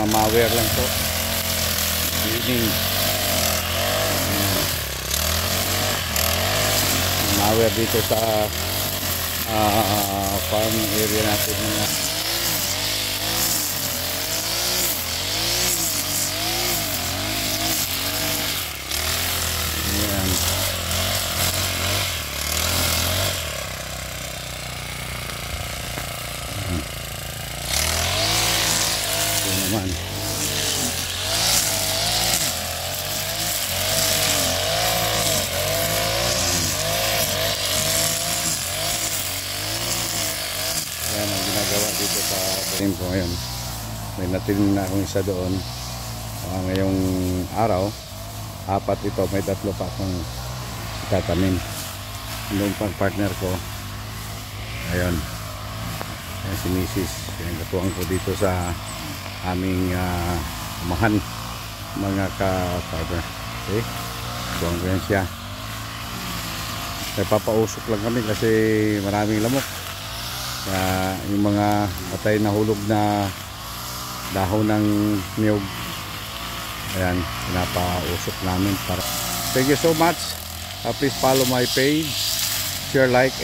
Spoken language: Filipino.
Nagmamawer lang po. Evening. Mawer dito sa farm area natin mga ayan. Ito naman yan ang ginagawa dito sa tanim ko ngayon. May natinim na akong isa doon. Ngayong araw 4 ito, may 3 pa akong itatanim. Doon pang partner ko, ayun, ayan si Mrs. Yan, katuwang ko dito sa aming umahan mga ka-farmer. Okay, katuwang ko yan siya. Nagpapausok lang kami kasi maraming lamok. Yung mga patay na hulog na dahon ng niyog, ayan, pinapausok namin para. Thank you so much. Please follow my page, share, like.